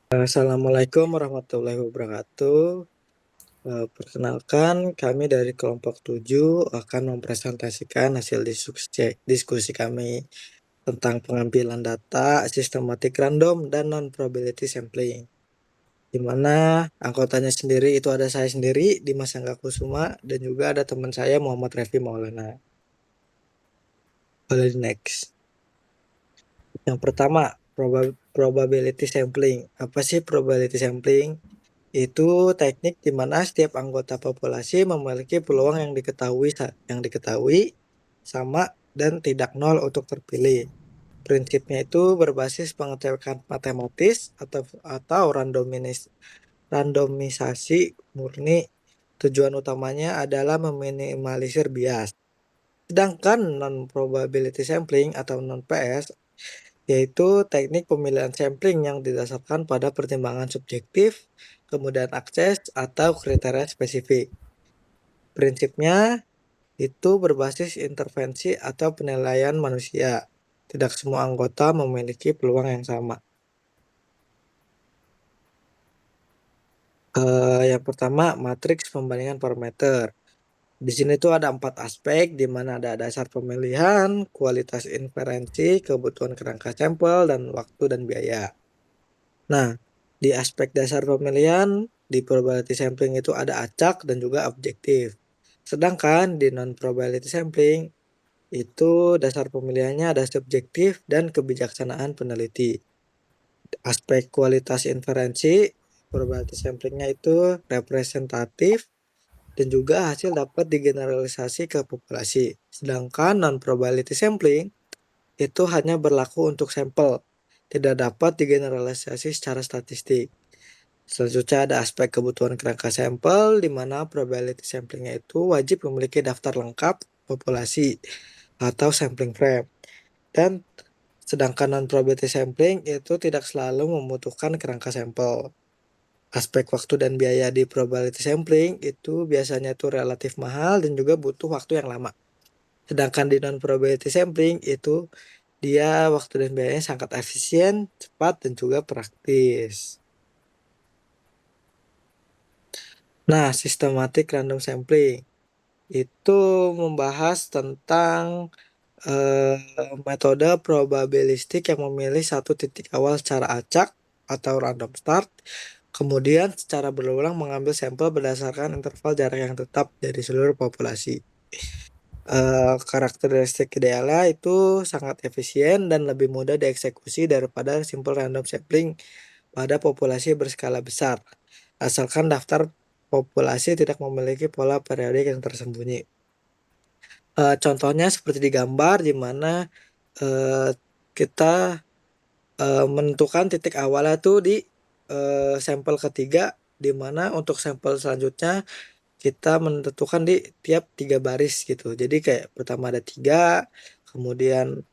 Assalamualaikum warahmatullahi wabarakatuh. Perkenalkan, kami dari kelompok 7 akan mempresentasikan hasil diskusi kami tentang pengambilan data, sistematik random, dan non-probability sampling. Di mana anggotanya sendiri itu ada saya sendiri, Dimas Anggakusuma, dan juga ada teman saya Muhammad Refi Maulana. Boleh next. Yang pertama, probability sampling. Apa sih probability sampling? Itu teknik di mana setiap anggota populasi memiliki peluang yang diketahui sama dan tidak nol untuk terpilih. Prinsipnya itu berbasis pengecekan matematis atau randomisasi murni. Tujuan utamanya adalah meminimalisir bias. Sedangkan non-probability sampling atau non-PS yaitu teknik pemilihan sampling yang didasarkan pada pertimbangan subjektif, kemudian akses, atau kriteria spesifik. Prinsipnya itu berbasis intervensi atau penilaian manusia. Tidak semua anggota memiliki peluang yang sama. Yang pertama, matriks pembandingan parameter. Di sini tuh ada 4 aspek, di mana ada dasar pemilihan, kualitas inferensi, kebutuhan kerangka sampel, dan waktu dan biaya. Nah, di aspek dasar pemilihan, di probability sampling itu ada acak dan juga objektif. Sedangkan di non-probability sampling, itu dasar pemilihannya ada subjektif dan kebijaksanaan peneliti. Aspek kualitas inferensi, probability samplingnya itu representatif dan juga hasil dapat digeneralisasi ke populasi. Sedangkan non-probability sampling itu hanya berlaku untuk sampel, tidak dapat digeneralisasi secara statistik. Selanjutnya ada aspek kebutuhan kerangka sampel, di mana probability samplingnya itu wajib memiliki daftar lengkap populasi atau sampling frame. Dan sedangkan non-probability sampling itu tidak selalu membutuhkan kerangka sampel. Aspek waktu dan biaya di probability sampling itu biasanya itu relatif mahal dan juga butuh waktu yang lama. Sedangkan di non-probability sampling itu dia waktu dan biayanya sangat efisien, cepat, dan juga praktis. Nah, systematic random sampling itu membahas tentang metode probabilistik yang memilih satu titik awal secara acak atau random start, kemudian secara berulang mengambil sampel berdasarkan interval jarak yang tetap dari seluruh populasi. Karakteristik idealnya itu sangat efisien dan lebih mudah dieksekusi daripada simple random sampling pada populasi berskala besar, asalkan daftar populasi tidak memiliki pola periodik yang tersembunyi. Contohnya seperti di gambar, di mana eh, kita menentukan titik awalnya tuh di sampel ketiga, di mana untuk sampel selanjutnya kita menentukan di tiap 3 baris gitu. Jadi kayak pertama ada 3, kemudian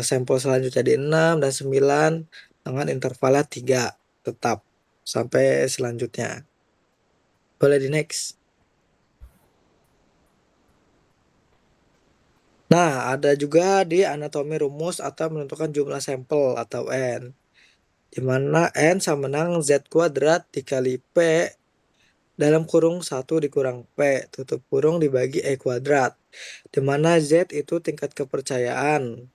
sampel selanjutnya di 6 dan 9 dengan intervalnya 3 tetap sampai selanjutnya. Boleh di next. Nah, ada juga di anatomi rumus atau menentukan jumlah sampel atau N. Di mana N sama dengan Z kuadrat dikali P dalam kurung 1 dikurang P tutup kurung dibagi E kuadrat. Di mana Z itu tingkat kepercayaan.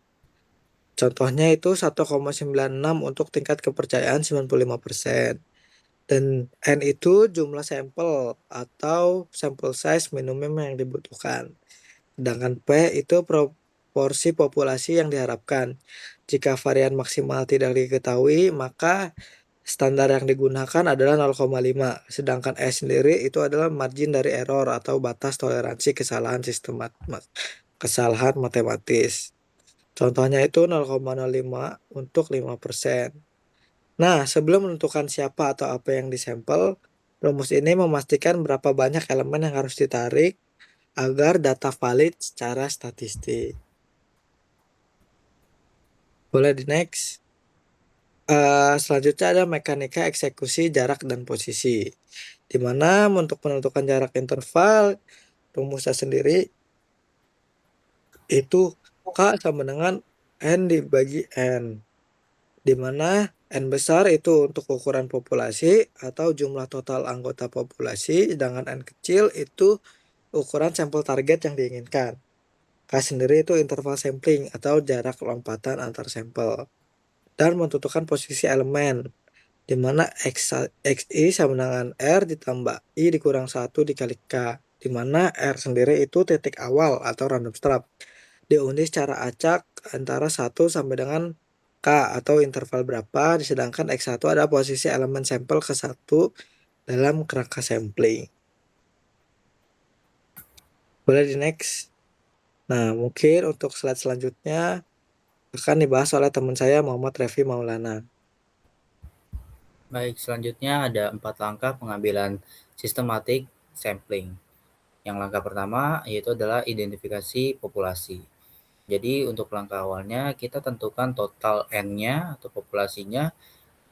Contohnya itu 1,96 untuk tingkat kepercayaan 95%. Dan N itu jumlah sampel atau sample size minimum yang dibutuhkan. Sedangkan P itu proporsi populasi yang diharapkan. Jika varian maksimal tidak diketahui, maka standar yang digunakan adalah 0,5. Sedangkan E sendiri itu adalah margin dari error atau batas toleransi kesalahan matematis. Contohnya itu 0,05 untuk 5%. Nah, sebelum menentukan siapa atau apa yang disampel, rumus ini memastikan berapa banyak elemen yang harus ditarik agar data valid secara statistik. Boleh di next. Selanjutnya ada mekanika eksekusi jarak dan posisi. Di mana untuk menentukan jarak interval, rumusnya sendiri itu K sama dengan N dibagi N. Di mana N besar itu untuk ukuran populasi atau jumlah total anggota populasi, sedangkan N kecil itu ukuran sampel target yang diinginkan. K sendiri itu interval sampling atau jarak lompatan antar sampel. Dan menentukan posisi elemen, di mana XI sama dengan R ditambah I dikurang 1 dikali K, di mana R sendiri itu titik awal atau random strap. Diundi secara acak antara 1 sampai dengan K atau interval berapa, sedangkan X1 adalah posisi elemen sampel ke 1 dalam kerangka sampling. Boleh di next. Nah, mungkin untuk slide selanjutnya akan dibahas oleh teman saya Muhammad Revi Maulana. Baik, selanjutnya ada 4 langkah pengambilan sistematik sampling. Yang langkah pertama yaitu adalah identifikasi populasi. Jadi untuk langkah awalnya kita tentukan total N-nya atau populasinya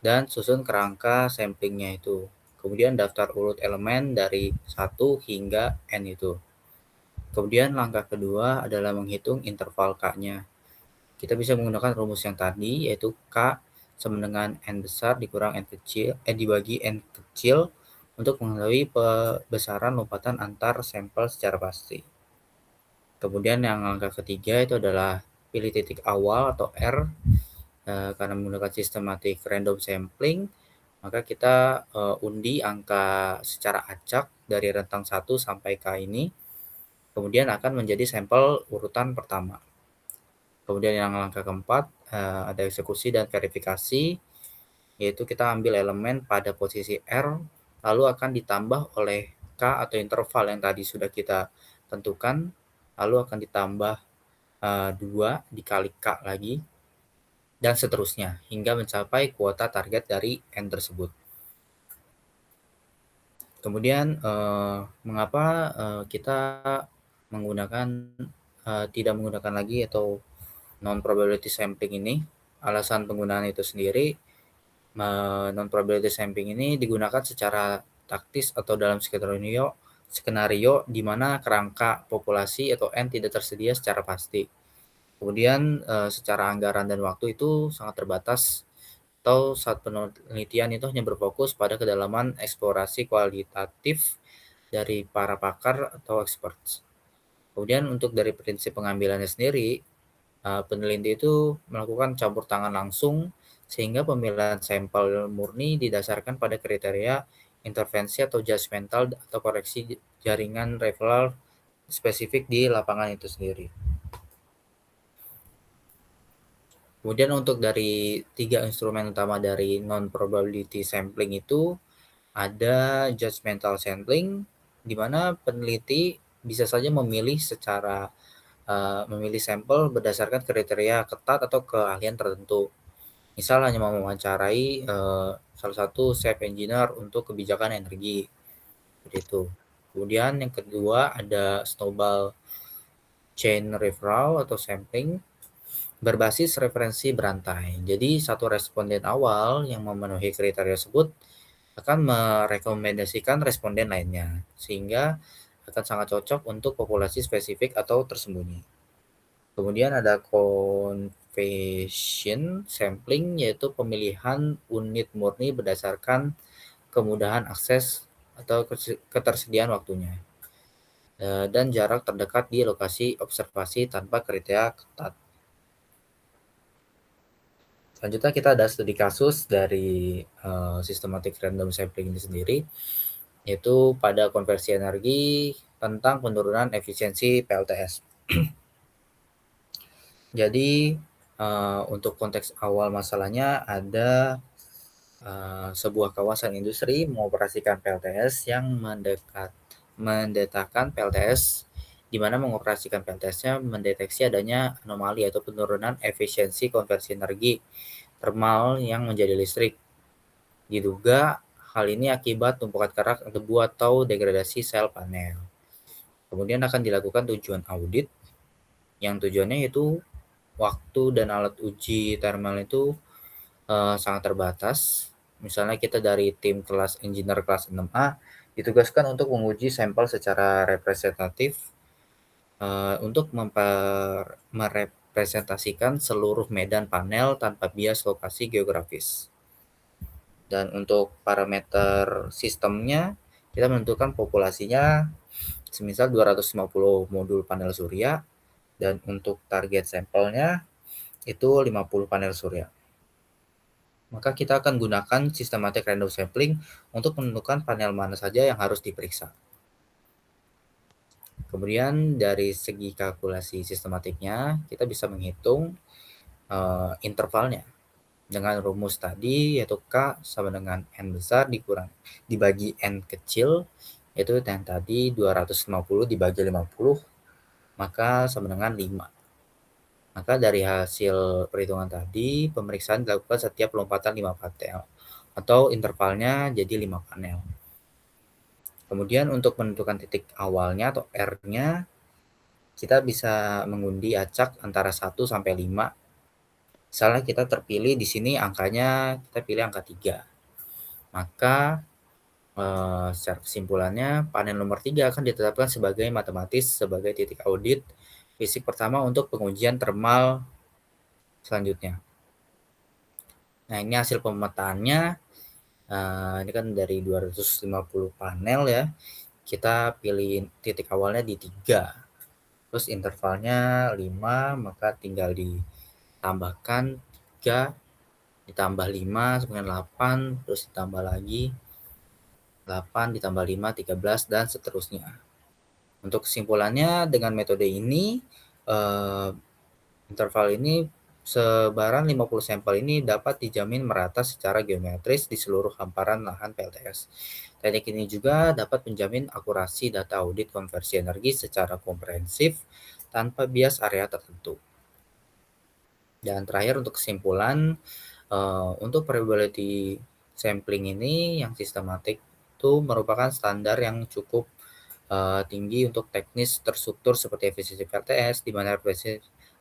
dan susun kerangka samplingnya itu. Kemudian daftar urut elemen dari 1 hingga N itu. Kemudian langkah kedua adalah menghitung interval K-nya. Kita bisa menggunakan rumus yang tadi, yaitu K sama dengan N besar dikurang N kecil, dibagi N kecil untuk mengetahui besaran lompatan antar sampel secara pasti. Kemudian yang langkah ketiga itu adalah pilih titik awal atau R, karena menggunakan sistematik random sampling, maka kita undi angka secara acak dari rentang 1 sampai K ini, kemudian akan menjadi sampel urutan pertama. Kemudian yang langkah keempat ada eksekusi dan verifikasi, yaitu kita ambil elemen pada posisi R, lalu akan ditambah oleh K atau interval yang tadi sudah kita tentukan, lalu akan ditambah 2 dikali K lagi, dan seterusnya, hingga mencapai kuota target dari N tersebut. Kemudian mengapa kita menggunakan tidak menggunakan lagi atau non-probability sampling ini? Alasan penggunaan itu sendiri, non-probability sampling ini digunakan secara taktis atau dalam skenario di mana kerangka populasi atau N tidak tersedia secara pasti. Kemudian secara anggaran dan waktu itu sangat terbatas, atau saat penelitian itu hanya berfokus pada kedalaman eksplorasi kualitatif dari para pakar atau experts. Kemudian untuk dari prinsip pengambilannya sendiri, peneliti itu melakukan campur tangan langsung sehingga pemilihan sampel murni didasarkan pada kriteria intervensi atau judgmental atau koreksi jaringan referral spesifik di lapangan itu sendiri. Kemudian untuk dari 3 instrumen utama dari non-probability sampling itu ada judgmental sampling, di mana peneliti bisa saja memilih sampel berdasarkan kriteria ketat atau keahlian tertentu. Misal hanya mewawancarai salah satu chief engineer untuk kebijakan energi, seperti itu. Kemudian yang kedua ada snowball chain referral atau sampling berbasis referensi berantai. Jadi satu responden awal yang memenuhi kriteria tersebut akan merekomendasikan responden lainnya, sehingga akan sangat cocok untuk populasi spesifik atau tersembunyi. Kemudian ada confession sampling, yaitu pemilihan unit murni berdasarkan kemudahan akses atau ketersediaan waktunya, dan jarak terdekat di lokasi observasi tanpa kriteria ketat. Selanjutnya kita ada studi kasus dari systematic random sampling ini sendiri, yaitu pada konversi energi tentang penurunan efisiensi PLTS. Jadi untuk konteks awal masalahnya ada sebuah kawasan industri mengoperasikan PLTS yang mendatakan PLTS, di mana mengoperasikan PLTS-nya mendeteksi adanya anomali atau penurunan efisiensi konversi energi termal yang menjadi listrik. Diduga hal ini akibat tumpukan kerak debu atau degradasi sel panel. Kemudian akan dilakukan tujuan audit, yang tujuannya itu waktu dan alat uji thermal itu sangat terbatas. Misalnya kita dari tim kelas engineer kelas 6A ditugaskan untuk menguji sampel secara representatif untuk merepresentasikan seluruh medan panel tanpa bias lokasi geografis. Dan untuk parameter sistemnya, kita menentukan populasinya semisal 250 modul panel surya, dan untuk target sampelnya itu 50 panel surya. Maka kita akan gunakan systematic random sampling untuk menentukan panel mana saja yang harus diperiksa. Kemudian dari segi kalkulasi sistematiknya, kita bisa menghitung intervalnya dengan rumus tadi, yaitu K sama dengan N besar dibagi N kecil, yaitu yang tadi 250 dibagi 50, maka sama dengan 5. Maka dari hasil perhitungan tadi, pemeriksaan dilakukan setiap lompatan 5 panel atau intervalnya jadi 5 panel. Kemudian untuk menentukan titik awalnya atau R-nya, kita bisa mengundi acak antara 1 sampai 5. Misalnya kita terpilih di sini angkanya, kita pilih angka 3. Maka secara kesimpulannya, panel nomor 3 akan ditetapkan sebagai matematis sebagai titik audit fisik pertama untuk pengujian thermal selanjutnya. Nah, ini hasil pemetaannya. Ini kan dari 250 panel ya. Kita pilih titik awalnya di 3. Terus intervalnya 5, maka tinggal ditambahkan 3 ditambah 5 sama dengan 8, terus ditambah lagi 8 ditambah 5, 13, dan seterusnya. Untuk kesimpulannya, dengan metode ini, eh, interval ini sebaran 50 sampel ini dapat dijamin merata secara geometris di seluruh hamparan lahan PLTS. Teknik ini juga dapat menjamin akurasi data audit konversi energi secara komprehensif tanpa bias area tertentu. Dan terakhir untuk kesimpulan, untuk probability sampling ini yang sistematik itu merupakan standar yang cukup tinggi untuk teknis terstruktur seperti efisiensi PLTS, di mana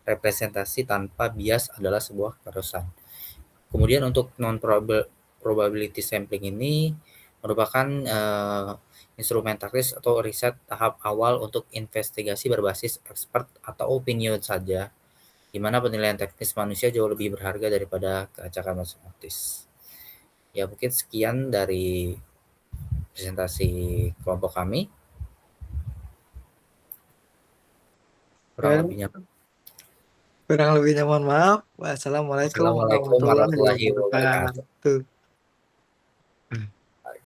representasi tanpa bias adalah sebuah keharusan. Kemudian untuk non probability sampling ini merupakan instrumen taktis atau riset tahap awal untuk investigasi berbasis expert atau opinion saja, di mana penilaian teknis manusia jauh lebih berharga daripada keacakan matematis. Ya, mungkin sekian dari presentasi kelompok kami. Kurang Ya, lebihnya. kurang lebihnya mohon maaf. Wassalamualaikum Wassalamualaikum warahmatullahi warahmatullahi wabarakatuh. wabarakatuh.